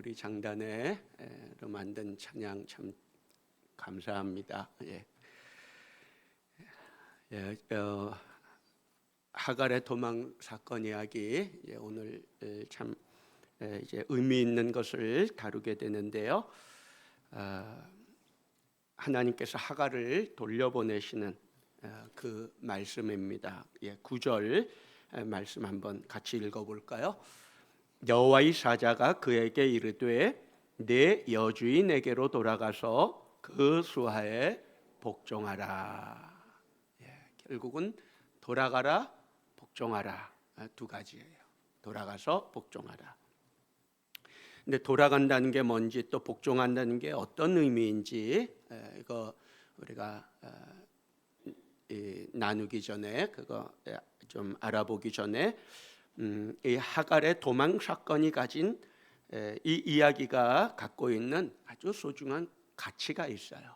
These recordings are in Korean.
우리 장단에로 만든 찬양 참 감사합니다. 하갈의 도망 사건 이야기 오늘 참 이제 의미 있는 것을 다루게 되는데요. 하나님께서 하갈을 돌려보내시는 그 말씀입니다. 9절 말씀 한번 같이 읽어볼까요? 여호와의 사자가 그에게 이르되 내 여주인에게로 돌아가서 그 수하에 복종하라. 결국은 돌아가라, 복종하라, 두 가지예요. 돌아가서 복종하라. 근데 돌아간다는 게 뭔지, 또 복종한다는 게 어떤 의미인지 이거 우리가 나누기 전에, 그거 좀 알아보기 전에 이 하갈의 도망 사건이 가진 이 이야기가 갖고 있는 아주 소중한 가치가 있어요.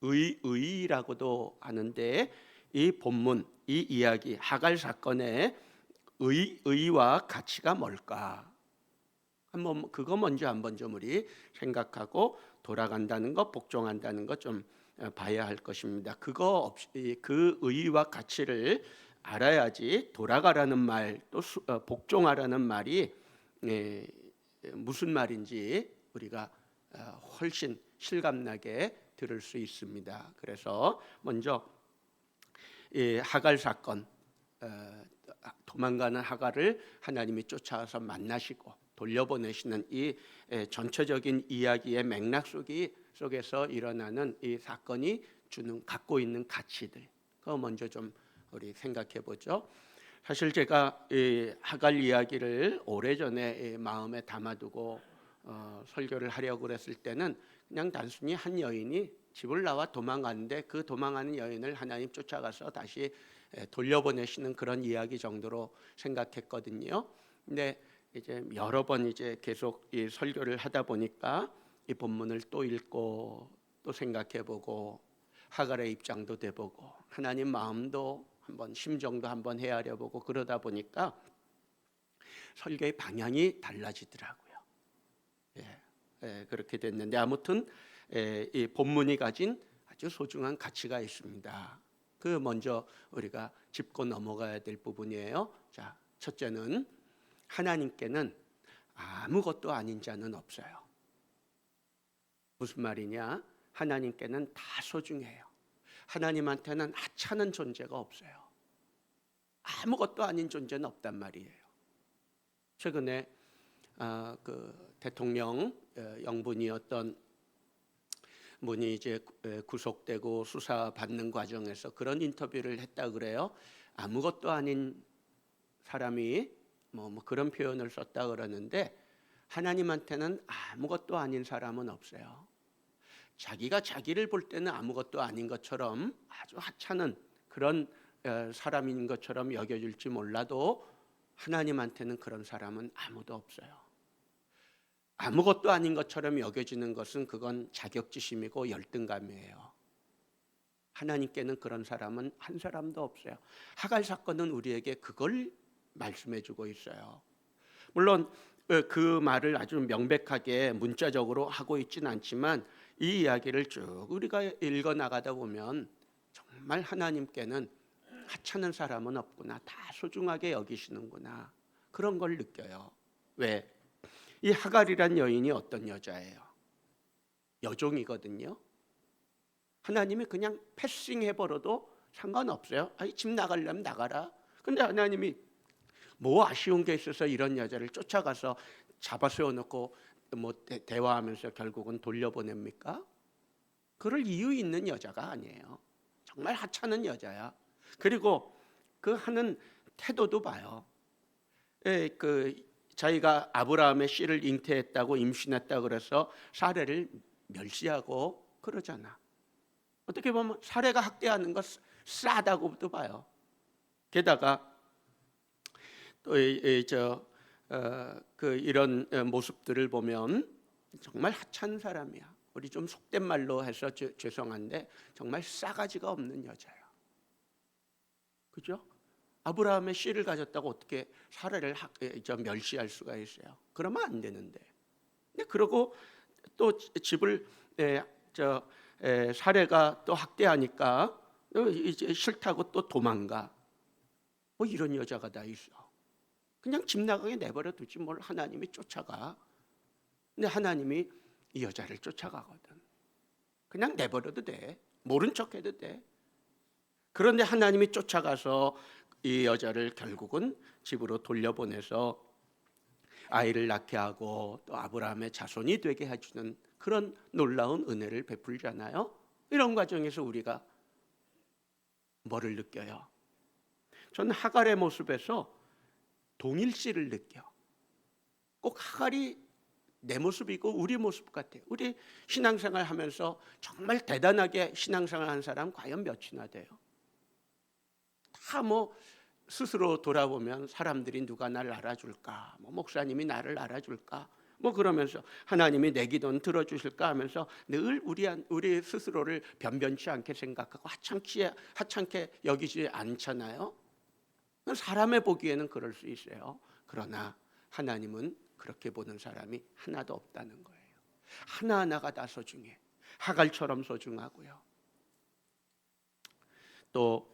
의라고도 하는데, 이 본문, 이 이야기, 하갈 사건의 의와 가치가 뭘까? 한번 그거 먼저 한번 좀 우리 생각하고 돌아간다는 것, 복종한다는 것 좀 봐야 할 것입니다. 그거 없이 그 의와 가치를 알아야지 돌아가라는 말, 또 복종하라는 말이 무슨 말인지 우리가 훨씬 실감나게 들을 수 있습니다. 그래서 먼저 이 하갈 사건, 도망가는 하갈을 하나님이 쫓아와서 만나시고 돌려보내시는 이 전체적인 이야기의 맥락 속에서 일어나는 이 사건이 갖고 있는 가치들, 그거 먼저 좀 우리 생각해 보죠. 사실 제가 이 하갈 이야기를 오래전에 마음에 담아두고 설교를 하려고 그랬을 때는 그냥 단순히 한 여인이 집을 나와 도망가는데 그 도망가는 여인을 하나님 쫓아가서 다시 돌려보내시는 그런 이야기 정도로 생각했거든요. 근데 이제 여러 번 이제 계속 이 설교를 하다 보니까 이 본문을 또 읽고 또 생각해보고 하갈의 입장도 돼보고 하나님 마음도 한번 심정도 한번 헤아려보고 그러다 보니까 설교의 방향이 달라지더라고요. 그렇게 됐는데 아무튼 이 본문이 가진 아주 소중한 가치가 있습니다. 그 먼저 우리가 짚고 넘어가야 될 부분이에요. 자, 첫째는 하나님께는 아무것도 아닌 자는 없어요. 무슨 말이냐? 하나님께는 다 소중해요. 하나님한테는 하찮은 존재가 없어요. 아무것도 아닌 존재는 없단 말이에요. 최근에 그 대통령 영분이었던 분이 이제 구속되고 수사받는 과정에서 그런 인터뷰를 했다 그래요. 아무것도 아닌 사람이 뭐 그런 표현을 썼다 그러는데, 하나님한테는 아무것도 아닌 사람은 없어요. 자기가 자기를 볼 때는 아무것도 아닌 것처럼 아주 하찮은 그런 사람인 것처럼 여겨질지 몰라도 하나님한테는 그런 사람은 아무도 없어요. 아무것도 아닌 것처럼 여겨지는 것은 그건 자격지심이고 열등감이에요. 하나님께는 그런 사람은 한 사람도 없어요. 하갈 사건은 우리에게 그걸 말씀해주고 있어요. 물론 그 말을 아주 명백하게 문자적으로 하고 있지는 않지만 이 이야기를 쭉 우리가 읽어 나가다 보면 정말 하나님께는 하찮은 사람은 없구나, 다 소중하게 여기시는구나, 그런 걸 느껴요. 왜? 이 하갈이란 여인이 어떤 여자예요? 여종이거든요. 하나님이 그냥 패싱해버려도 상관없어요. 아니, 집 나가려면 나가라. 근데 하나님이 뭐 아쉬운 게 있어서 이런 여자를 쫓아가서 잡아 세워놓고 뭐 대화하면서 결국은 돌려보냅니까? 그럴 이유 있는 여자가 아니에요. 정말 하찮은 여자야. 그리고 그 하는 태도도 봐요. 자기가 아브라함의 씨를 잉태했다고, 임신했다고 그래서 사례를 멸시하고 그러잖아. 어떻게 보면 사례가 학대하는 거 싸다고도 봐요. 게다가 또 이런 모습들을 보면 정말 하찮은 사람이야. 우리 좀 속된 말로 해서 죄송한데 정말 싸가지가 없는 여자야. 그죠? 아브라함의 씨를 가졌다고 어떻게 사례를 멸시할 수가 있어요? 그러면 안 되는데. 그러고 또 집을 사례가 또 학대하니까 이제 싫다고 또 도망가. 뭐 이런 여자가 다 있어. 그냥 집 나가게 내버려 두지 뭘 하나님이 쫓아가. 근데 하나님이 이 여자를 쫓아가거든. 그냥 내버려도 돼. 모른 척해도 돼. 그런데 하나님이 쫓아가서 이 여자를 결국은 집으로 돌려보내서 아이를 낳게 하고 또 아브라함의 자손이 되게 해주는 그런 놀라운 은혜를 베풀잖아요. 이런 과정에서 우리가 뭐를 느껴요? 저는 하갈의 모습에서 동일시를 느껴. 꼭 하갈이 내 모습이고 우리 모습 같아요. 우리 신앙생활 하면서 정말 대단하게 신앙생활 한 사람 과연 몇이나 돼요? 다 뭐 스스로 돌아보면 사람들이 누가 나를 알아줄까, 뭐 목사님이 나를 알아줄까, 뭐 그러면서 하나님이 내 기도는 들어주실까 하면서 늘 우리 스스로를 변변치 않게 생각하고 하찮게 여기지 않잖아요. 사람의 보기에는 그럴 수 있어요. 그러나 하나님은 그렇게 보는 사람이 하나도 없다는 거예요. 하나하나가 다 소중해. 하갈처럼 소중하고요. 또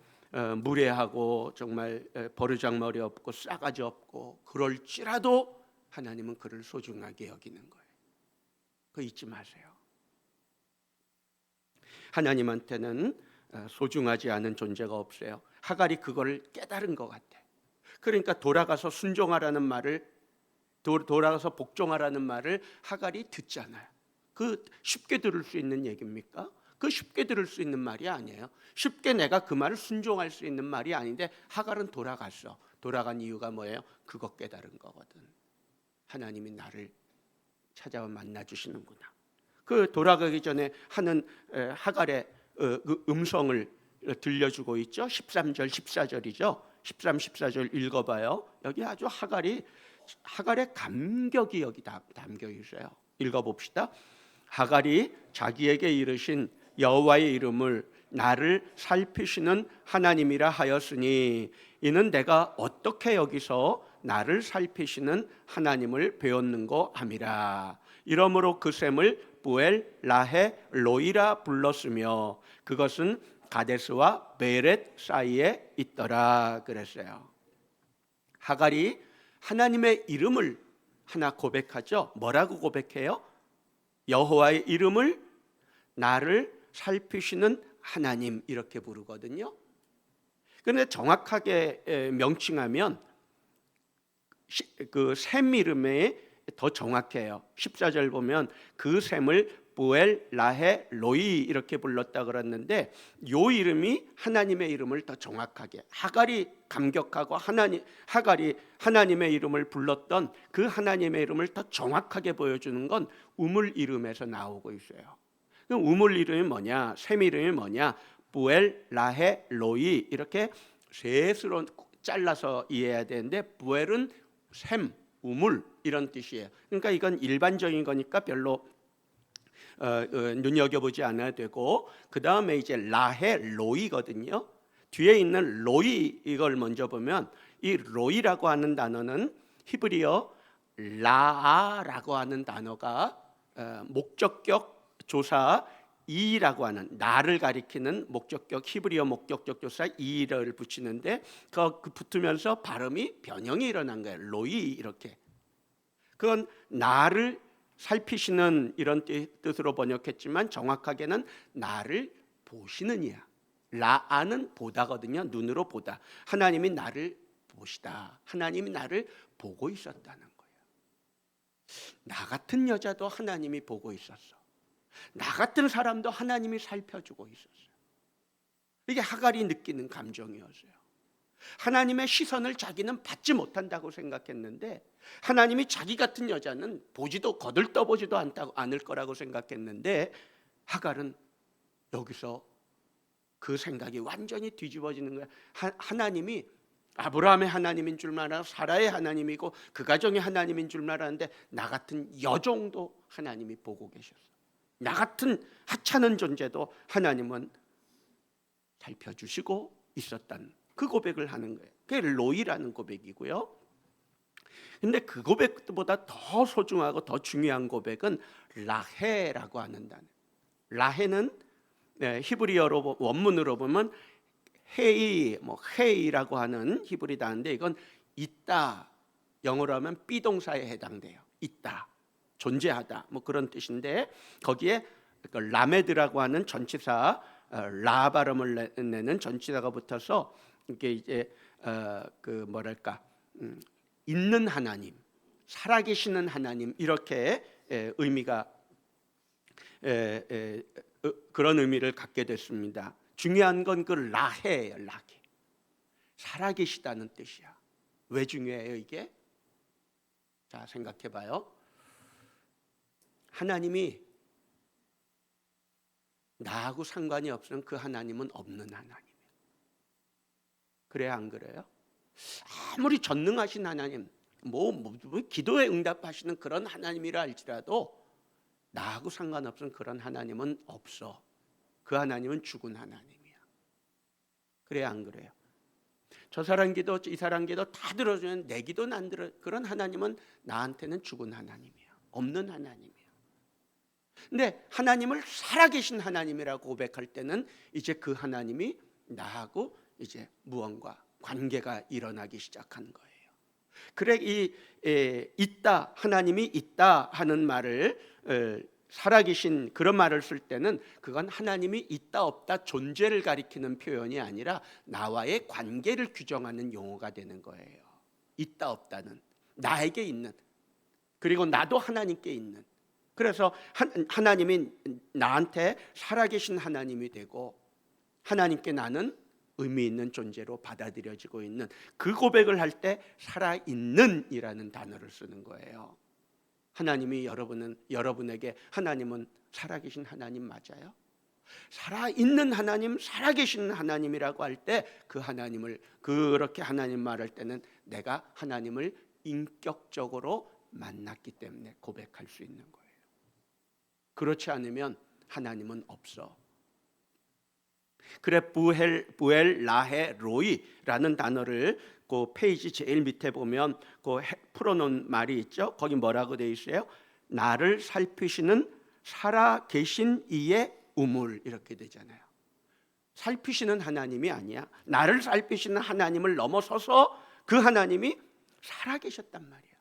무례하고 정말 버르장머리 없고 싸가지 없고 그럴지라도 하나님은 그를 소중하게 여기는 거예요. 그거 잊지 마세요. 하나님한테는 소중하지 않은 존재가 없어요. 하갈이 그걸 깨달은 것 같아. 그러니까 돌아가서 순종하라는 말을, 돌아가서 복종하라는 말을 하갈이 듣잖아요. 그 쉽게 들을 수 있는 얘기입니까? 그 쉽게 들을 수 있는 말이 아니에요. 쉽게 내가 그 말을 순종할 수 있는 말이 아닌데 하갈은 돌아갔어. 돌아간 이유가 뭐예요? 그거 깨달은 거거든. 하나님이 나를 찾아와 만나주시는구나. 그 돌아가기 전에 하는 하갈의 음성을 들려주고 있죠. 13절 14절이죠 13, 14절 읽어봐요. 여기 아주 하갈의 감격이 여기 담겨 있어요. 읽어봅시다. 하갈이 자기에게 이르신 여호와의 이름을 나를 살피시는 하나님이라 하였으니 이는 내가 어떻게 여기서 나를 살피시는 하나님을 배웠는고 함이라. 이러므로 그 샘을 부엘 라헤 로이라 불렀으며 그것은 가데스와 베렛 사이에 있더라 그랬어요. 하갈이 하나님의 이름을 하나 고백하죠. 뭐라고 고백해요? 여호와의 이름을 나를 살피시는 하나님 이렇게 부르거든요. 그런데 정확하게 명칭하면 그 샘 이름에 더 정확해요. 14절 보면 그 샘을 부엘 라헤 로이 이렇게 불렀다 그랬는데 요 이름이 하나님의 이름을 더 정확하게, 하갈이 감격하고 하갈이 하나님의 이름을 불렀던 그 하나님의 이름을 더 정확하게 보여주는 건 우물 이름에서 나오고 있어요. 우물 이름이 뭐냐, 샘 이름이 뭐냐, 부엘 라헤 로이 이렇게 셋으로 잘라서 이해해야 되는데 부엘은 샘, 우물 이런 뜻이에요. 그러니까 이건 일반적인 거니까 별로 눈여겨보지 않아야 되고, 그 다음에 이제 라헤 로이거든요. 뒤에 있는 로이 이걸 먼저 보면 이 로이라고 하는 단어는 히브리어 라아라고 하는 단어가 목적격 조사 이라고 하는 나를 가리키는 목적격 히브리어 목적격 조사 이를 붙이는데 그 붙으면서 발음이 변형이 일어난 거예요. 로이 이렇게. 그건 나를 살피시는 이런 뜻으로 번역했지만 정확하게는 나를 보시는 이야. 라아는 보다거든요. 눈으로 보다. 하나님이 나를 보시다. 하나님이 나를 보고 있었다는 거예요. 나 같은 여자도 하나님이 보고 있었어. 나 같은 사람도 하나님이 살펴주고 있었어요. 이게 하갈이 느끼는 감정이었어요. 하나님의 시선을 자기는 받지 못한다고 생각했는데 하나님이 자기 같은 여자는 보지도 거들떠보지도 않을 거라고 생각했는데 하갈은 여기서 그 생각이 완전히 뒤집어지는 거야. 하나님이 아브라함의 하나님인 줄만 알아, 사라의 하나님이고 그 가정의 하나님인 줄만 아는데 나 같은 여종도 하나님이 보고 계셨어. 나 같은 하찮은 존재도 하나님은 살펴주시고 있었다는 그 고백을 하는 거예요. 그게 로이라는 고백이고요. 근데 그 고백보다 더 소중하고 더 중요한 고백은 라헤라고 하는 단어. 라헤는 히브리어로 원문으로 보면 헤이, 헤이라고 하는 히브리 단어인데 이건 있다. 영어로 하면 비동사에 해당돼요. 있다, 존재하다, 그런 뜻인데 거기에 그 라메드라고 하는 전치사 라 발음을 내는 전치사가 붙어서 이게 이제 그 뭐랄까 있는 하나님, 살아계시는 하나님 이렇게 의미가 그런 의미를 갖게 됐습니다. 중요한 건 그 라헤예요. 라헤, 살아계시다는 뜻이야. 왜 중요해요 이게? 자, 생각해봐요. 하나님이 나하고 상관이 없으면 그 하나님은 없는 하나님이에요. 그래야 안 그래요? 아무리 전능하신 하나님, 기도에 응답하시는 그런 하나님이라 할지라도 나하고 상관없으면 그런 하나님은 없어. 그 하나님은 죽은 하나님이야. 그래야 안 그래요? 저 사람 기도, 이 사람 기도 다 들어주는 내 기도는 안 들어. 그런 하나님은 나한테는 죽은 하나님이야. 없는 하나님이야. 근데 하나님을 살아계신 하나님이라고 고백할 때는 이제 그 하나님이 나하고 이제 무언가 관계가 일어나기 시작한 거예요. 그래 있다, 하나님이 있다 하는 말을 살아계신 그런 말을 쓸 때는 그건 하나님이 있다 없다 존재를 가리키는 표현이 아니라 나와의 관계를 규정하는 용어가 되는 거예요. 있다 없다는 나에게 있는, 그리고 나도 하나님께 있는. 그래서 하나님이 나한테 살아계신 하나님이 되고 하나님께 나는 의미 있는 존재로 받아들여지고 있는, 그 고백을 할 때 살아있는이라는 단어를 쓰는 거예요. 하나님이 여러분에게 하나님은 살아계신 하나님 맞아요? 살아있는 하나님, 살아계신 하나님이라고 할 때 그 하나님을, 그렇게 하나님 말할 때는 내가 하나님을 인격적으로 만났기 때문에 고백할 수 있는 거예요. 그렇지 않으면 하나님은 없어. 그래 부엘 라헤 로이라는 단어를 그 페이지 제일 밑에 보면 그 풀어놓은 말이 있죠. 거기 뭐라고 되어 있어요? 나를 살피시는 살아계신 이의 우물, 이렇게 되잖아요. 살피시는 하나님이 아니야. 나를 살피시는 하나님을 넘어서서 그 하나님이 살아계셨단 말이야.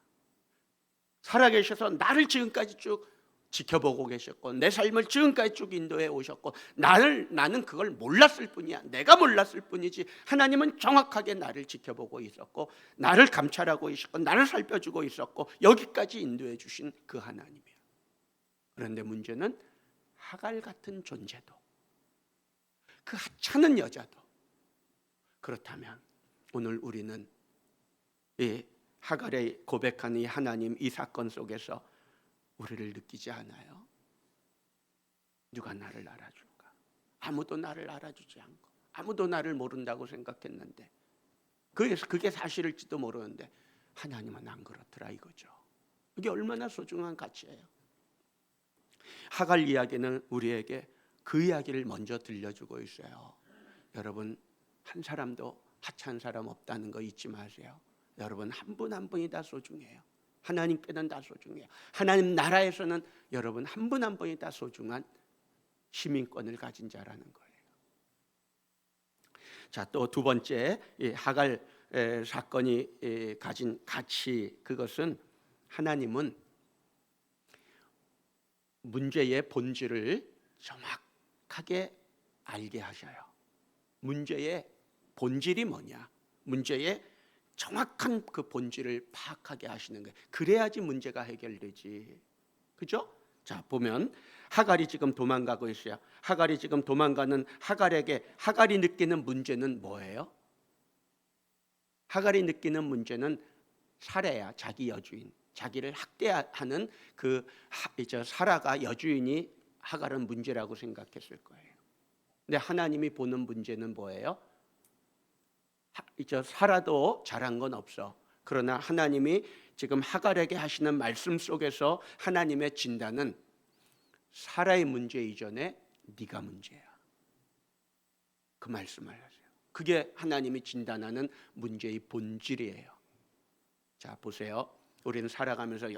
살아계셔서 나를 지금까지 쭉 지켜보고 계셨고 내 삶을 지금까지 쭉 인도해 오셨고 나는 그걸 몰랐을 뿐이야. 내가 몰랐을 뿐이지 하나님은 정확하게 나를 지켜보고 있었고 나를 감찰하고 있었고 나를 살펴주고 있었고 여기까지 인도해 주신 그 하나님이야. 그런데 문제는 하갈 같은 존재도, 그 하찮은 여자도, 그렇다면 오늘 우리는 이 하갈의 고백한 이 하나님, 이 사건 속에서 우리를 느끼지 않아요? 누가 나를 알아줄까? 아무도 나를 알아주지 않고 아무도 나를 모른다고 생각했는데 그게 사실일지도 모르는데 하나님은 안 그렇더라 이거죠. 이게 얼마나 소중한 가치예요. 하갈 이야기는 우리에게 그 이야기를 먼저 들려주고 있어요. 여러분, 한 사람도 하찮은 사람 없다는 거 잊지 마세요. 여러분 한 분 한 분이 다 소중해요. 하나님께는 다 소중해요. 하나님 나라에서는 여러분 한 분 한 분이 다 소중한 시민권을 가진 자라는 거예요. 자, 또 두 번째 이 하갈 사건이 가진 가치, 그것은 하나님은 문제의 본질을 정확하게 알게 하셔요. 문제의 본질이 뭐냐? 문제의 정확한 그 본질을 파악하게 하시는 거예요. 그래야지 문제가 해결되지. 그죠? 자, 보면 하갈이 지금 도망가고 있어요. 하갈이 지금 도망가는 하갈이 느끼는 문제는 뭐예요? 하갈이 느끼는 문제는 사레야, 자기 여주인, 자기를 학대하는 그 사라가 여주인이 하갈은 문제라고 생각했을 거예요. 근데 하나님이 보는 문제는 뭐예요? 사라도 잘한 건 없어. 그러나 하나님이 지금 하갈에게 하시는 말씀 속에서 하나님의 진단은 사라의 문제 이전에 네가 문제야. 그 말씀을 하세요. 그게 하나님이 진단하는 문제의 본질이에요. 자, 보세요. 우리는 살아가면서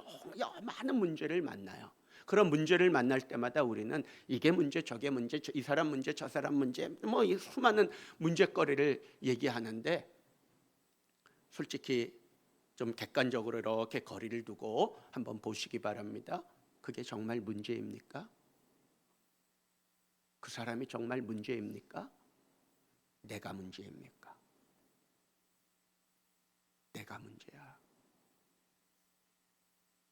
많은 문제를 만나요. 그런 문제를 만날 때마다 우리는 이게 문제, 저게 문제, 이 사람 문제, 저 사람 문제, 뭐 이 수많은 문제거리를 얘기하는데, 솔직히 좀 객관적으로 이렇게 거리를 두고 한번 보시기 바랍니다. 그게 정말 문제입니까? 그 사람이 정말 문제입니까? 내가 문제입니까? 내가 문제야.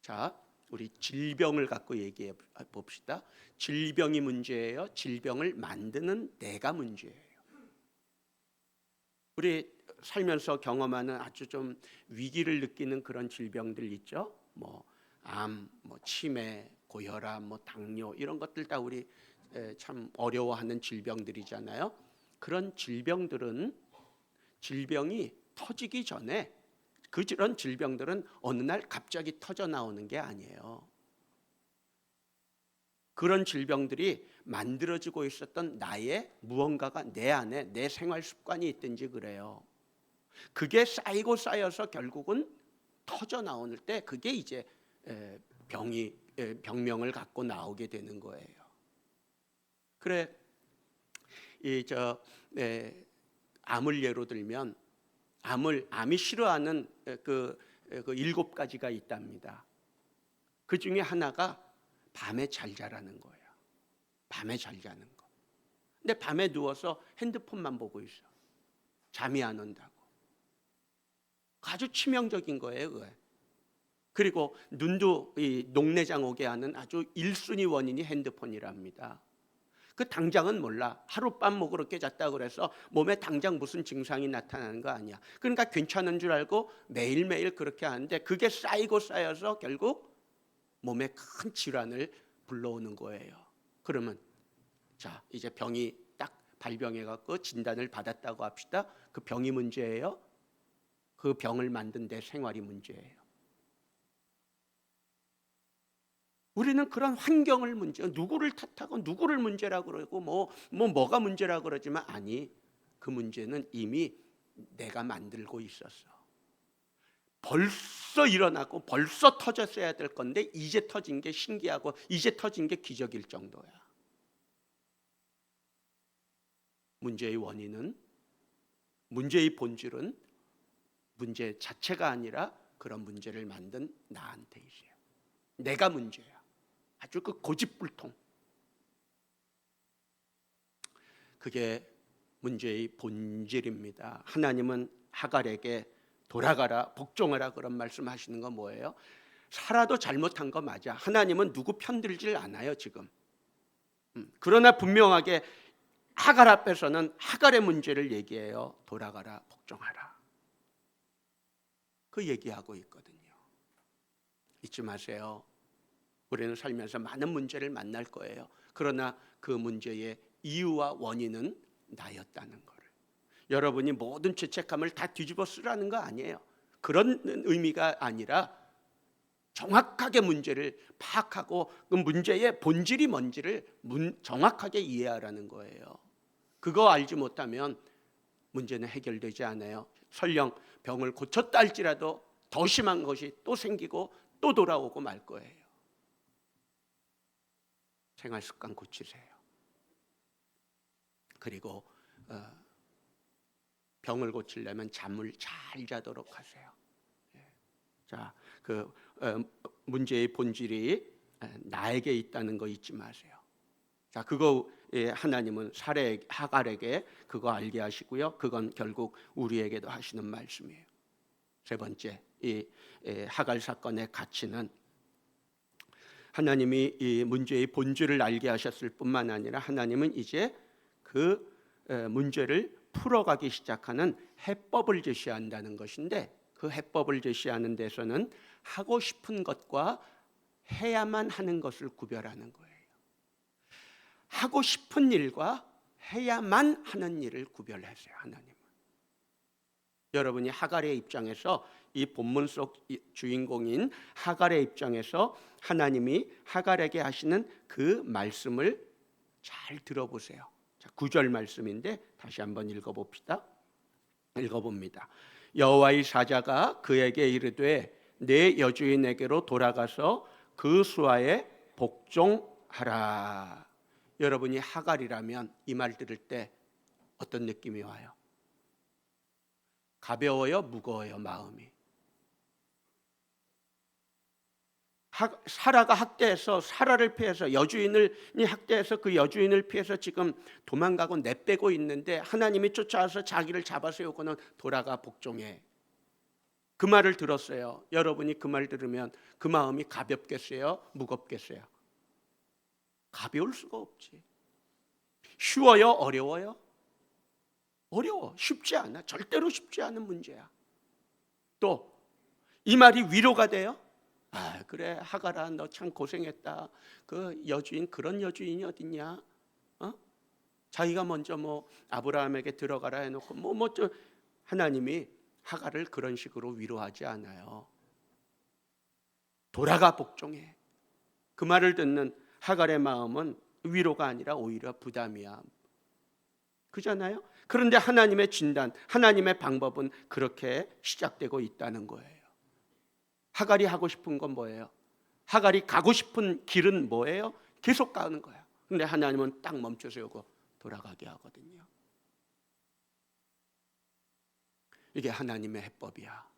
자, 우리 질병을 갖고 얘기해 봅시다. 질병이 문제예요? 질병을 만드는 내가 문제예요? 우리 살면서 경험하는 아주 좀 위기를 느끼는 그런 질병들 있죠. 뭐 암, 뭐 치매, 고혈압, 뭐 당뇨, 이런 것들 다 우리 참 어려워하는 질병들이잖아요. 그런 질병들은 질병이 터지기 전에, 그런 질병들은 어느 날 갑자기 터져 나오는 게 아니에요. 그런 질병들이 만들어지고 있었던 나의 무언가가 내 안에, 내 생활 습관이 있든지 그래요. 그게 쌓이고 쌓여서 결국은 터져 나올 때 그게 이제 병명을 갖고 나오게 되는 거예요. 그래, 암을 예로 들면, 암이 싫어하는 그 7가지가 있답니다. 그 중에 하나가 밤에 잘 자라는 거예요. 밤에 잘 자는 거. 근데 밤에 누워서 핸드폰만 보고 있어. 잠이 안 온다고. 아주 치명적인 거예요, 그게. 그리고 눈도 녹내장 오게 하는 아주 1순위 원인이 핸드폰이랍니다. 그 당장은 몰라. 하룻밤 뭐 그렇게 잤다 그래서 몸에 당장 무슨 증상이 나타나는 거 아니야. 그러니까 괜찮은 줄 알고 매일매일 그렇게 하는데, 그게 쌓이고 쌓여서 결국 몸에 큰 질환을 불러오는 거예요. 그러면 자, 이제 병이 딱 발병해 갖고 진단을 받았다고 합시다. 그 병이 문제예요? 그 병을 만든 내 생활이 문제예요? 우리는 그런 환경을 문제, 누구를 탓하고 누구를 문제라고 그러고 뭐가 문제라고 그러지만, 아니, 그 문제는 이미 내가 만들고 있었어. 벌써 일어나고 벌써 터졌어야 될 건데 이제 터진 게 신기하고 이제 터진 게 기적일 정도야. 문제의 원인은, 문제의 본질은 문제 자체가 아니라 그런 문제를 만든 나한테 있어요. 내가 문제야. 아주 그 고집불통. 그게 문제의 본질입니다. 하나님은 하갈에게 돌아가라, 복종하라 그런 말씀하시는 건 뭐예요? 살아도 잘못한 거 맞아. 하나님은 누구 편들질 않아요 지금. 그러나 분명하게 하갈 앞에서는 하갈의 문제를 얘기해요. 돌아가라, 복종하라. 그 얘기하고 있거든요. 잊지 마세요. 우리는 살면서 많은 문제를 만날 거예요. 그러나 그 문제의 이유와 원인은 나였다는 것을. 여러분이 모든 죄책감을 다 뒤집어 쓰라는 거 아니에요. 그런 의미가 아니라 정확하게 문제를 파악하고 그 문제의 본질이 뭔지를 정확하게 이해하라는 거예요. 그거 알지 못하면 문제는 해결되지 않아요. 설령 병을 고쳤다 할지라도 더 심한 것이 또 생기고 또 돌아오고 말 거예요. 생활 습관 고치세요. 그리고 병을 고치려면 잠을 잘 자도록 하세요. 자, 그 문제의 본질이 나에게 있다는 거 잊지 마세요. 자, 그거 하나님은 하갈에게 그거 알게 하시고요. 그건 결국 우리에게도 하시는 말씀이에요. 세 번째, 이 하갈 사건의 가치는 하나님이 이 문제의 본질을 알게 하셨을 뿐만 아니라 하나님은 이제 그 문제를 풀어가기 시작하는 해법을 제시한다는 것인데, 그 해법을 제시하는 데서는 하고 싶은 것과 해야만 하는 것을 구별하는 거예요. 하고 싶은 일과 해야만 하는 일을 구별하세요. 하나님은. 여러분이 하갈의 입장에서, 이 본문 속 주인공인 하갈의 입장에서 하나님이 하갈에게 하시는 그 말씀을 잘 들어보세요. 자, 9절 말씀인데 다시 한번 읽어봅니다. 여호와의 사자가 그에게 이르되 내 여주인에게로 돌아가서 그 수하에 복종하라. 여러분이 하갈이라면 이 말 들을 때 어떤 느낌이 와요? 가벼워요? 무거워요? 마음이? 사라가 학대해서 사라를 피해서 여주인이 학대해서 그 여주인을 피해서 지금 도망가고 내빼고 있는데 하나님이 쫓아와서 자기를 잡아세우고는 돌아가 복종해. 그 말을 들었어요. 여러분이 그 말 들으면 그 마음이 가볍겠어요? 무겁겠어요? 가벼울 수가 없지. 쉬워요? 어려워요? 어려워. 쉽지 않아. 절대로 쉽지 않은 문제야. 또 이 말이 위로가 돼요? 아, 그래 하갈아, 너 참 고생했다. 그 여주인, 그런 여주인이 어딨냐? 자기가 먼저 뭐 아브라함에게 들어가라 해놓고 하나님이 하갈을 그런 식으로 위로하지 않아요. 돌아가 복종해. 그 말을 듣는 하갈의 마음은 위로가 아니라 오히려 부담이야. 그잖아요? 그런데 하나님의 진단, 하나님의 방법은 그렇게 시작되고 있다는 거예요. 하갈이 하고 싶은 건 뭐예요? 하갈이 가고 싶은 길은 뭐예요? 계속 가는 거야. 그런데 하나님은 딱 멈춰 세우고 돌아가게 하거든요. 이게 하나님의 해법이야.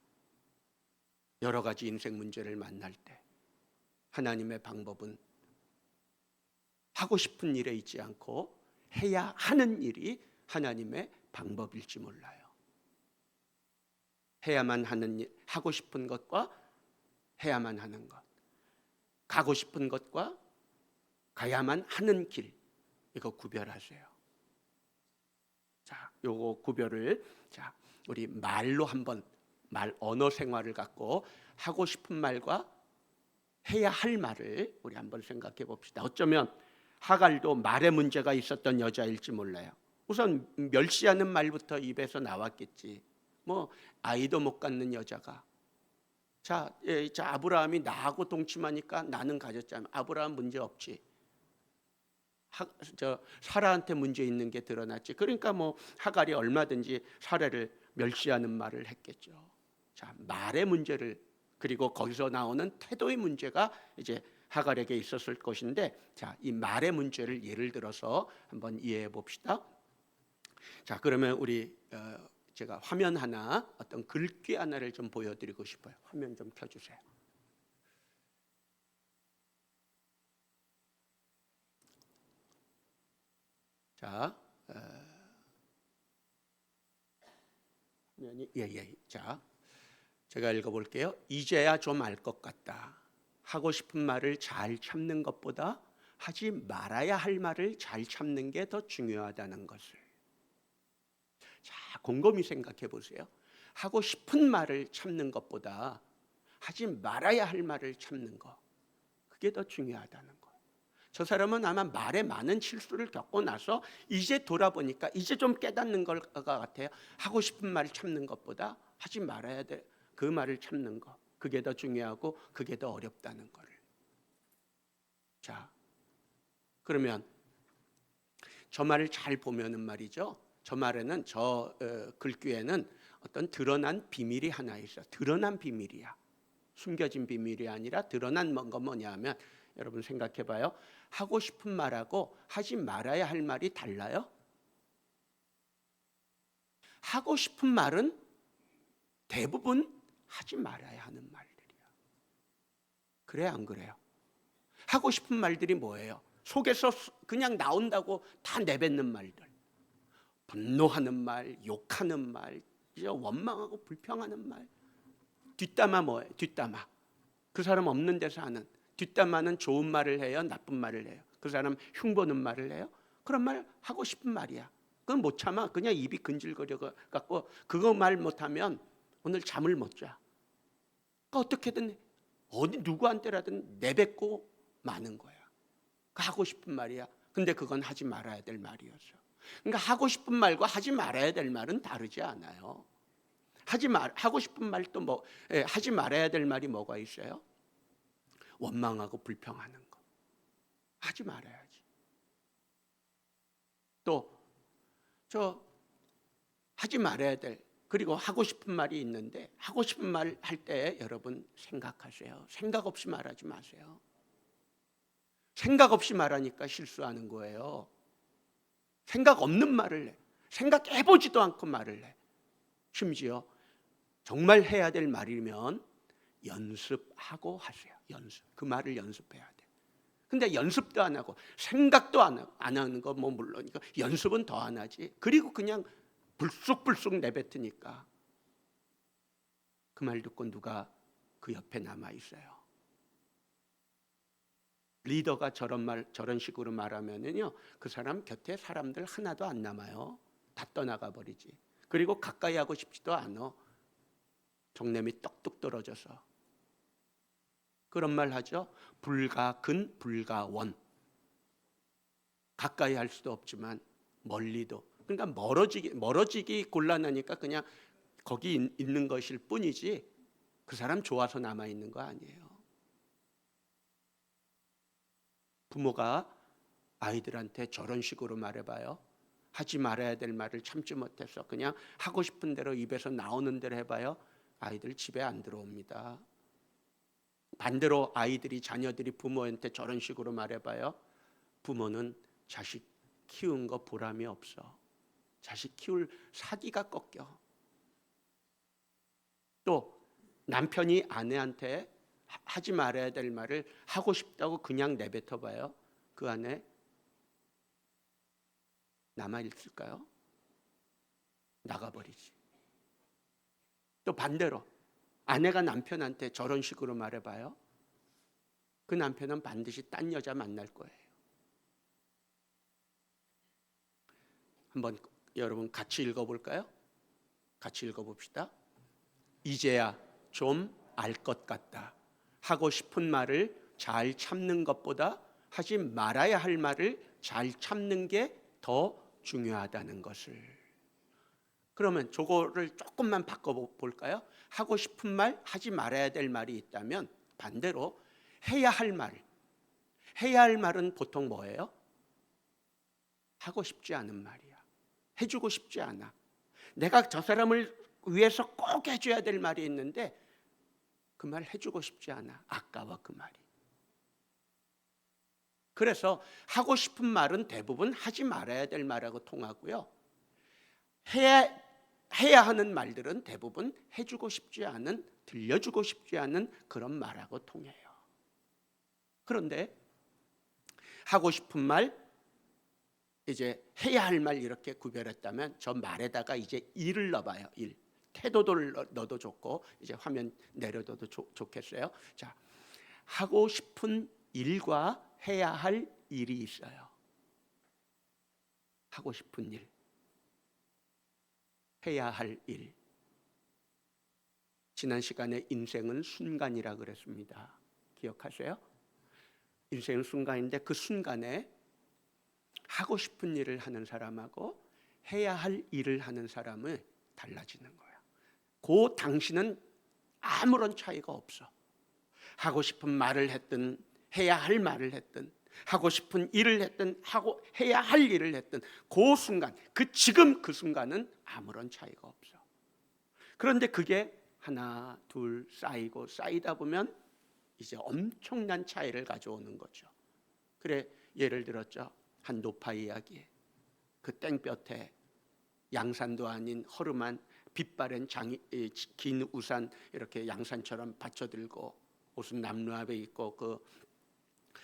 여러 가지 인생 문제를 만날 때 하나님의 방법은 하고 싶은 일에 있지 않고 해야 하는 일이 하나님의 방법일지 몰라요. 해야만 하는 일, 하고 싶은 것과 해야만 하는 것, 가고 싶은 것과 가야만 하는 길, 이거 구별하세요. 자, 요거 구별을 우리 말로 한번 언어 생활을 갖고 하고 싶은 말과 해야 할 말을 우리 한번 생각해 봅시다. 어쩌면 하갈도 말에 문제가 있었던 여자일지 몰라요. 우선 멸시하는 말부터 입에서 나왔겠지. 뭐 아이도 못 갖는 여자가 자 아브라함이 나하고 동침하니까 나는 가졌잖아. 아브라함 문제 없지. 사라한테 문제 있는 게 드러났지. 그러니까 뭐 하갈이 얼마든지 사라를 멸시하는 말을 했겠죠. 자, 말의 문제를, 그리고 거기서 나오는 태도의 문제가 이제 하갈에게 있었을 것인데, 자, 이 말의 문제를 예를 들어서 한번 이해해 봅시다. 자, 그러면 우리 제가 화면 하나, 어떤 글귀 하나를 좀 보여드리고 싶어요. 화면 좀 켜주세요. 자, 화면이 자, 제가 읽어볼게요. 이제야 좀 알 것 같다. 하고 싶은 말을 잘 참는 것보다 하지 말아야 할 말을 잘 참는 게 더 중요하다는 것을. 자, 곰곰이 생각해 보세요. 하고 싶은 말을 참는 것보다 하지 말아야 할 말을 참는 것, 그게 더 중요하다는 거. 저 사람은 아마 말에 많은 실수를 겪고 나서 이제 돌아보니까 이제 좀 깨닫는 것 같아요. 하고 싶은 말을 참는 것보다 하지 말아야 돼 그 말을 참는 것, 그게 더 중요하고 그게 더 어렵다는 거를. 자, 그러면 저 말을 잘 보면은 말이죠, 저 말에는, 글귀에는 어떤 드러난 비밀이 하나 있어. 드러난 비밀이야. 숨겨진 비밀이 아니라 드러난 건 뭐냐면, 여러분 생각해 봐요. 하고 싶은 말하고 하지 말아야 할 말이 달라요? 하고 싶은 말은 대부분 하지 말아야 하는 말들이야. 그래, 안 그래요? 하고 싶은 말들이 뭐예요? 속에서 그냥 나온다고 다 내뱉는 말들. 분노하는 말, 욕하는 말, 원망하고 불평하는 말. 뒷담화 뭐예요? 뒷담화. 그 사람 없는 데서 하는. 뒷담화는 좋은 말을 해요? 나쁜 말을 해요? 그 사람 흉보는 말을 해요? 그런 말 하고 싶은 말이야. 그건 못 참아. 그냥 입이 근질거려 갖고 그거 말 못하면 오늘 잠을 못 자. 그러니까 어떻게든 어디 누구한테라든 내뱉고 마는 거야. 하고 싶은 말이야. 근데 그건 하지 말아야 될 말이었어. 그러니까 하고 싶은 말과 하지 말아야 될 말은 다르지 않아요. 하고 싶은 말 또 하지 말아야 될 말이 뭐가 있어요? 원망하고 불평하는 거. 하지 말아야지. 또 하지 말아야 될 그리고 하고 싶은 말이 있는데 하고 싶은 말 할 때 여러분 생각하세요. 생각 없이 말하지 마세요. 생각 없이 말하니까 실수하는 거예요. 생각 없는 말을 해. 생각해보지도 않고 말을 해. 심지어 정말 해야 될 말이면 연습하고 하세요. 연습. 그 말을 연습해야 돼. 근데 연습도 안 하고 생각도 안 하는 거 뭐 물론이고 연습은 더 안 하지. 그리고 그냥 불쑥불쑥 내뱉으니까 그 말 듣고 누가 그 옆에 남아 있어요. 리더가 저런 식으로 말하면은요, 그 사람 곁에 사람들 하나도 안 남아요. 다 떠나가 버리지. 그리고 가까이 하고 싶지도 않아. 정냄이 떡뚝 떨어져서. 그런 말 하죠. 불가근 불가원. 가까이 할 수도 없지만 멀리도. 그러니까 멀어지기 곤란하니까 그냥 거기 있는 것일 뿐이지 그 사람 좋아서 남아 있는 거 아니에요. 부모가 아이들한테 저런 식으로 말해봐요. 하지 말아야 될 말을 참지 못해서 그냥 하고 싶은 대로 입에서 나오는 대로 해봐요. 아이들 집에 안 들어옵니다. 반대로 자녀들이 부모한테 저런 식으로 말해봐요. 부모는 자식 키운 거 보람이 없어. 자식 키울 사기가 꺾여. 또 남편이 아내한테 하지 말아야 될 말을 하고 싶다고 그냥 내뱉어봐요. 그 안에 남아있을까요? 나가버리지. 또 반대로 아내가 남편한테 저런 식으로 말해봐요. 그 남편은 반드시 딴 여자 만날 거예요. 한번 여러분 같이 읽어볼까요? 같이 읽어봅시다. 이제야 좀 알 것 같다. 하고 싶은 말을 잘 참는 것보다 하지 말아야 할 말을 잘 참는 게 더 중요하다는 것을. 그러면 저거를 조금만 바꿔볼까요? 하고 싶은 말, 하지 말아야 될 말이 있다면 반대로 해야 할 말은 보통 뭐예요? 하고 싶지 않은 말이야. 해주고 싶지 않아. 내가 저 사람을 위해서 꼭 해줘야 될 말이 있는데 그 말 해주고 싶지 않아. 아까워 그 말이. 그래서 하고 싶은 말은 대부분 하지 말아야 될 말하고 통하고요. 해야 하는 말들은 대부분 해주고 싶지 않은, 들려주고 싶지 않은 그런 말하고 통해요. 그런데 하고 싶은 말, 이제 해야 할 말 이렇게 구별했다면 저 말에다가 이제 일을 넣어봐요. 일. 태도를 넣어도 좋고 이제 화면 내려둬도 좋겠어요. 자, 하고 싶은 일과 해야 할 일이 있어요. 하고 싶은 일, 해야 할 일. 지난 시간에 인생은 순간이라 그랬습니다. 기억하세요? 인생은 순간인데 그 순간에 하고 싶은 일을 하는 사람하고 해야 할 일을 하는 사람은 달라지는 거야. 그 당시는 아무런 차이가 없어. 하고 싶은 말을 했든 해야 할 말을 했든 하고 싶은 일을 했든 하고 해야 할 일을 했든 그 순간, 지금 그 순간은 아무런 차이가 없어. 그런데 그게 하나 둘 쌓이다 보면 이제 엄청난 차이를 가져오는 거죠. 그래, 예를 들었죠. 한 노파 이야기. 그 땡볕에 양산도 아닌 허름한 빛바랜 긴 우산 이렇게 양산처럼 받쳐들고 옷은 남루합에 입고 그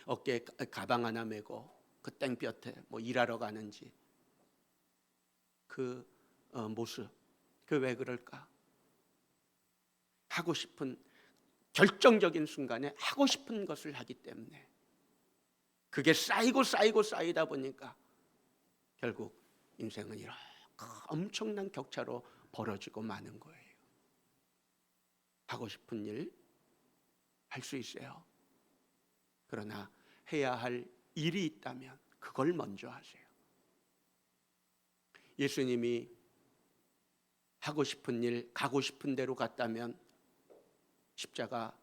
어깨에 가방 하나 메고 그 땡볕에 뭐 일하러 가는지 그 모습, 그 왜 그럴까? 하고 싶은 결정적인 순간에 하고 싶은 것을 하기 때문에 그게 쌓이다 보니까 결국 인생은 이렇게 엄청난 격차로 벌어지고 마는 거예요. 하고 싶은 일 할 수 있어요. 그러나 해야 할 일이 있다면 그걸 먼저 하세요. 예수님이 하고 싶은 일, 가고 싶은 대로 갔다면 십자가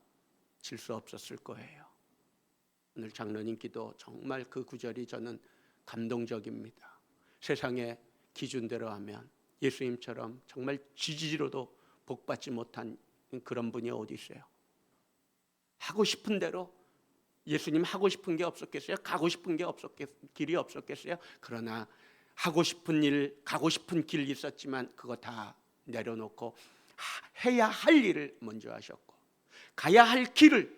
질 수 없었을 거예요. 오늘 장로님 기도 정말 그 구절이 저는 감동적입니다. 세상의 기준대로 하면 예수님처럼 정말 지지로도 복받지 못한 그런 분이 어디 있어요? 하고 싶은 대로 예수님 하고 싶은 게 없었겠어요? 가고 싶은 게 길이 없었겠어요? 그러나 하고 싶은 일, 가고 싶은 길이 있었지만 그거 다 내려놓고 해야 할 일을 먼저 하셨고 가야 할 길을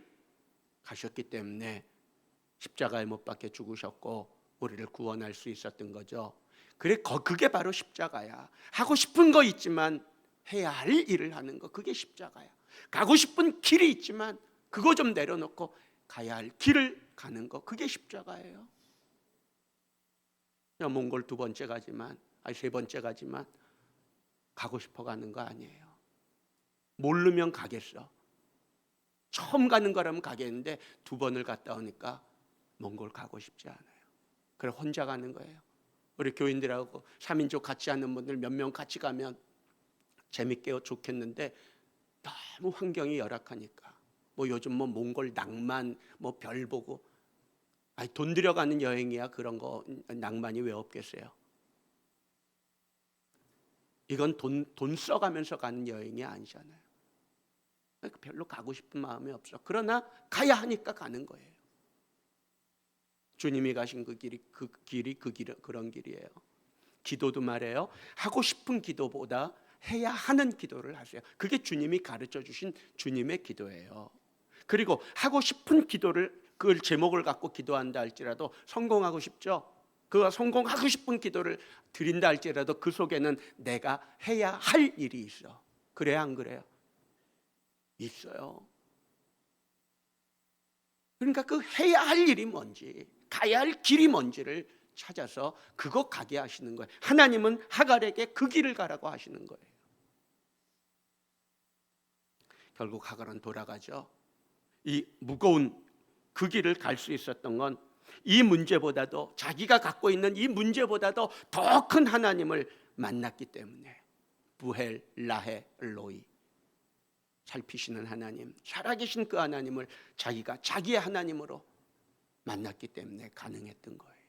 가셨기 때문에 십자가에 못 박혀 죽으셨고 우리를 구원할 수 있었던 거죠. 그게 바로 십자가야. 하고 싶은 거 있지만 해야 할 일을 하는 거, 그게 십자가야. 가고 싶은 길이 있지만 그거 좀 내려놓고 가야 할 길을 가는 거, 그게 십자가예요. 몽골 세 번째 가지만 가고 싶어 가는 거 아니에요. 모르면 가겠어. 처음 가는 거라면 가겠는데 2번을 갔다 오니까 몽골 가고 싶지 않아요. 그래 혼자 가는 거예요. 우리 교인들하고 3인조 같이 하는 분들 몇 명 같이 가면 재밌게 좋겠는데 너무 환경이 열악하니까 요즘 몽골 낭만 별 보고 돈 들여가는 여행이야. 그런 거 낭만이 왜 없겠어요? 이건 돈 써가면서 가는 여행이 아니잖아요. 별로 가고 싶은 마음이 없어. 그러나 가야 하니까 가는 거예요. 주님이 가신 그 길이 그런 길이에요. 기도도 말해요. 하고 싶은 기도보다 해야 하는 기도를 하세요. 그게 주님이 가르쳐 주신 주님의 기도예요. 그리고 하고 싶은 기도를 그 제목을 갖고 기도한다 할지라도 성공하고 싶죠? 그 성공하고 싶은 기도를 드린다 할지라도 그 속에는 내가 해야 할 일이 있어. 그래야 안 그래요? 있어요. 그러니까 그 해야 할 일이 뭔지, 가야 할 길이 뭔지를 찾아서 그거 가게 하시는 거예요. 하나님은 하갈에게 그 길을 가라고 하시는 거예요. 결국 하갈은 돌아가죠. 이 무거운 그 길을 갈 수 있었던 건 이 문제보다도, 자기가 갖고 있는 이 문제보다도 더 큰 하나님을 만났기 때문에. 부헬, 라헬, 로이, 살피시는 하나님, 살아계신 그 하나님을 자기가 자기의 하나님으로 만났기 때문에 가능했던 거예요.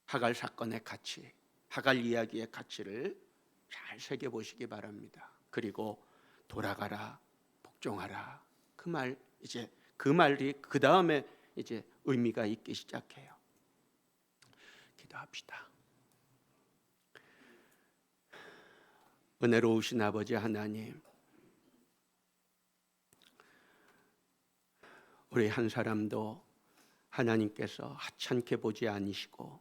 하갈 사건의 가치, 하갈 이야기의 가치를 잘 새겨보시기 바랍니다. 그리고 돌아가라, 복종하라, 그 말이 그 다음에 이제 의미가 있기 시작해요. 기도합시다. 은혜로우신 아버지 하나님, 우리 한 사람도 하나님께서 하찮게 보지 않으시고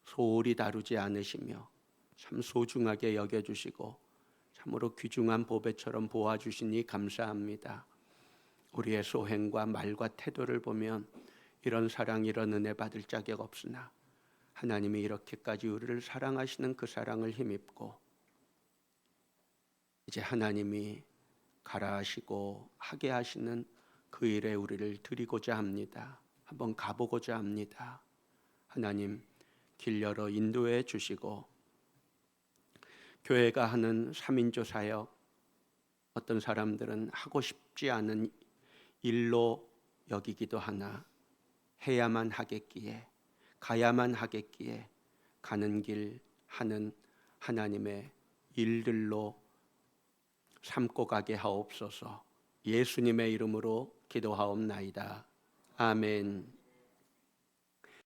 소홀히 다루지 않으시며 참 소중하게 여겨주시고 참으로 귀중한 보배처럼 보아주시니 감사합니다. 우리의 소행과 말과 태도를 보면 이런 사랑, 이런 은혜 받을 자격 없으나 하나님이 이렇게까지 우리를 사랑하시는 그 사랑을 힘입고 이제 하나님이 가라 하시고 하게 하시는 그 일에 우리를 드리고자 합니다. 한번 가보고자 합니다. 하나님 길 열어 인도해 주시고 교회가 하는 3인조 사역, 어떤 사람들은 하고 싶지 않은 일로 여기기도 하나 해야만 하겠기에, 가야만 하겠기에 가는 길 하는 하나님의 일들로 삼고 가게 하옵소서. 예수님의 이름으로 기도하옵나이다. 아멘.